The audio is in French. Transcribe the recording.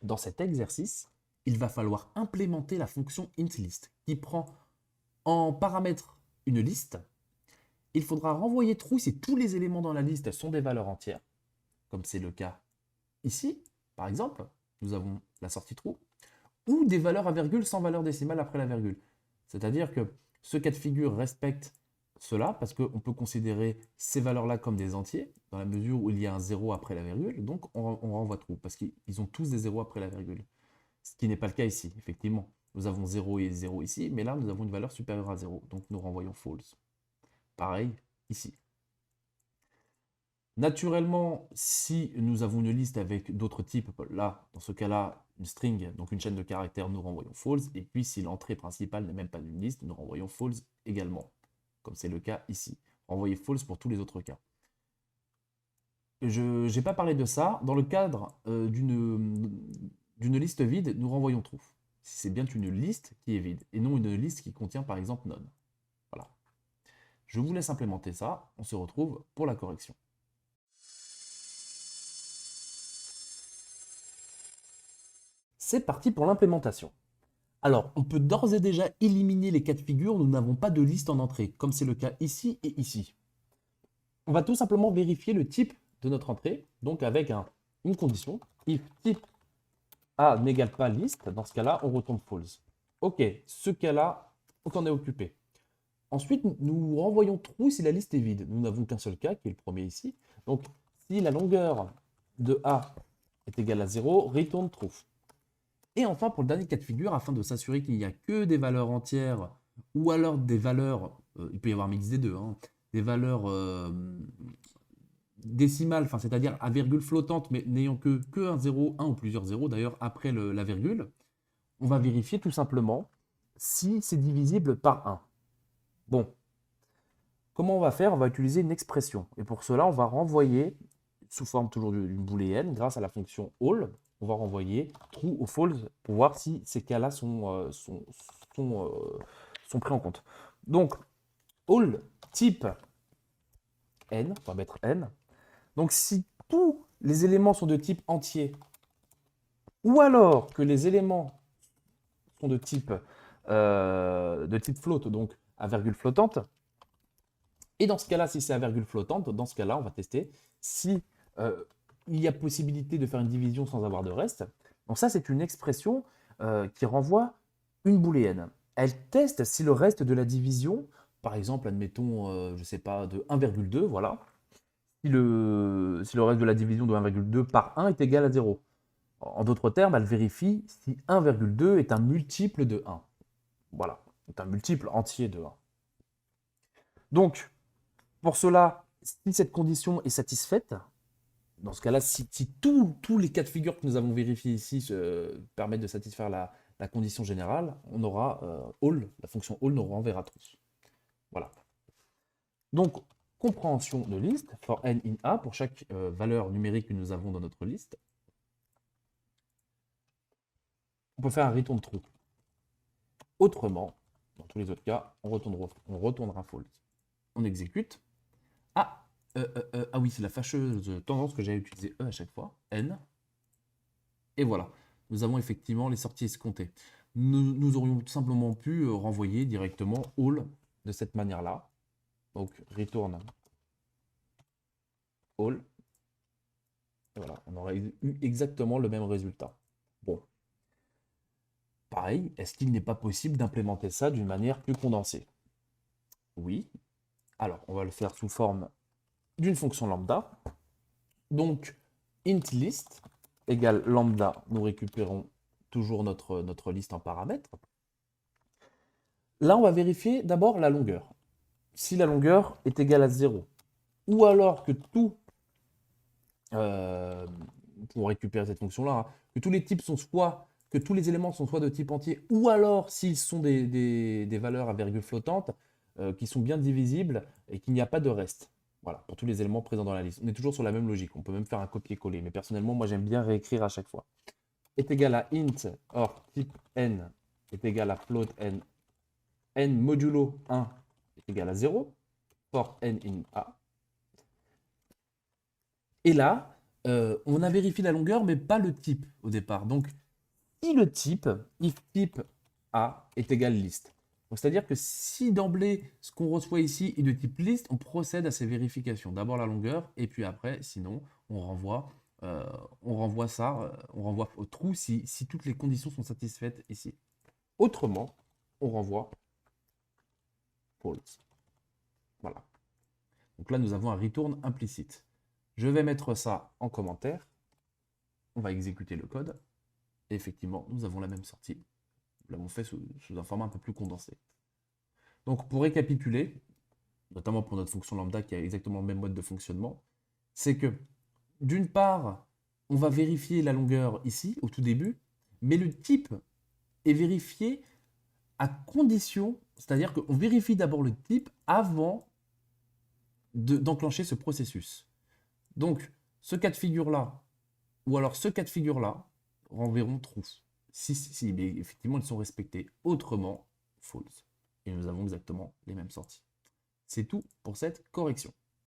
dans cet exercice, il va falloir implémenter la fonction intList qui prend en paramètre une liste. Il faudra renvoyer true si tous les éléments dans la liste sont des valeurs entières, comme c'est le cas ici, par exemple. Nous avons la sortie true, ou des valeurs à virgule sans valeur décimale après la virgule. C'est-à-dire que ce cas de figure respecte cela, parce qu'on peut considérer ces valeurs-là comme des entiers, dans la mesure où il y a un 0 après la virgule, donc on renvoie true, parce qu'ils ont tous des 0 après la virgule. Ce qui n'est pas le cas ici, effectivement. Nous avons 0 et 0 ici, mais là, nous avons une valeur supérieure à 0, donc nous renvoyons false. Pareil ici. Naturellement, si nous avons une liste avec d'autres types, là, dans ce cas-là, une string, donc une chaîne de caractères, nous renvoyons false. Et puis, si l'entrée principale n'est même pas d'une liste, nous renvoyons false également, comme c'est le cas ici. Renvoyer false pour tous les autres cas. Je n'ai pas parlé de ça. Dans le cadre d'une liste vide, nous renvoyons true. Si c'est bien une liste qui est vide, et non une liste qui contient par exemple none. Voilà. Je vous laisse implémenter ça. On se retrouve pour la correction. C'est parti pour l'implémentation. Alors, on peut d'ores et déjà éliminer les cas de figure où nous n'avons pas de liste en entrée, comme c'est le cas ici et ici. On va tout simplement vérifier le type de notre entrée, donc avec une condition, if type A n'égale pas liste, dans ce cas-là, on retourne false. Ok, ce cas-là, on s'en est occupé. Ensuite, nous renvoyons true si la liste est vide. Nous n'avons qu'un seul cas, qui est le premier ici. Donc, si la longueur de A est égale à 0, return true. Et enfin, pour le dernier cas de figure, afin de s'assurer qu'il n'y a que des valeurs entières, ou alors des valeurs, il peut y avoir un mix des deux, hein, des valeurs décimales, c'est-à-dire à virgule flottante, mais n'ayant que un 0, un ou plusieurs zéros d'ailleurs après la virgule, on va vérifier tout simplement si c'est divisible par 1. Bon, comment on va faire? On va utiliser une expression. Et pour cela, on va renvoyer, sous forme toujours d'une booléenne, grâce à la fonction all, on va renvoyer true ou false pour voir si ces cas-là sont pris en compte. Donc, all type n, on va mettre n. Donc, si tous les éléments sont de type entier, ou alors que les éléments sont de type float, donc à virgule flottante, et dans ce cas-là, si c'est à virgule flottante, dans ce cas-là, on va tester si il y a possibilité de faire une division sans avoir de reste. Donc ça, c'est une expression qui renvoie une booléenne. Elle teste si le reste de la division, par exemple, admettons, je ne sais pas, de 1,2, voilà, si le reste de la division de 1,2 par 1 est égal à 0. En d'autres termes, elle vérifie si 1,2 est un multiple de 1. Voilà, c'est un multiple entier de 1. Donc, pour cela, si cette condition est satisfaite, dans ce cas-là, si tous les cas de figure que nous avons vérifiés ici permettent de satisfaire la condition générale, on aura all, la fonction all nous renverra true. Voilà. Donc, compréhension de liste, for n in A, pour chaque valeur numérique que nous avons dans notre liste. On peut faire un return true. Autrement, dans tous les autres cas, on retournera false. On exécute. Ah oui, c'est la fâcheuse tendance que j'ai à utiliser E à chaque fois. N. Et voilà. Nous avons effectivement les sorties escomptées. Nous aurions tout simplement pu renvoyer directement all de cette manière-là. Donc, return all. Et voilà, on aurait eu exactement le même résultat. Bon. Pareil, est-ce qu'il n'est pas possible d'implémenter ça d'une manière plus condensée? Oui. Alors, on va le faire sous forme d'une fonction lambda. Donc, int list égale lambda, nous récupérons toujours notre liste en paramètres. Là, on va vérifier d'abord la longueur. Si la longueur est égale à 0, ou alors que pour récupérer cette fonction-là, hein, que tous les types sont que tous les éléments sont soit de type entier, ou alors s'ils sont des valeurs à virgule flottante, qui sont bien divisibles et qu'il n'y a pas de reste. Voilà, pour tous les éléments présents dans la liste. On est toujours sur la même logique, on peut même faire un copier-coller, mais personnellement, moi j'aime bien réécrire à chaque fois. Est égal à int, or type n est égal à float n modulo 1 est égal à 0, for n in A. Et là, on a vérifié la longueur, mais pas le type au départ. Donc, si le type, if type A est égal list. Donc, c'est-à-dire que si d'emblée, ce qu'on reçoit ici est de type list, on procède à ces vérifications. D'abord la longueur, et puis après, sinon, on renvoie, on renvoie au true si toutes les conditions sont satisfaites ici. Autrement, on renvoie false. Voilà. Donc là, nous avons un return implicite. Je vais mettre ça en commentaire. On va exécuter le code. Et effectivement, nous avons la même sortie. Nous l'avons fait sous un format un peu plus condensé. Donc pour récapituler, notamment pour notre fonction lambda qui a exactement le même mode de fonctionnement, c'est que d'une part, on va vérifier la longueur ici, au tout début, mais le type est vérifié à condition, c'est-à-dire qu'on vérifie d'abord le type avant d'enclencher ce processus. Donc, ce cas de figure-là, ou alors ce cas de figure-là, renverront true. Si mais effectivement, ils sont respectés. Autrement, false. Et nous avons exactement les mêmes sorties. C'est tout pour cette correction.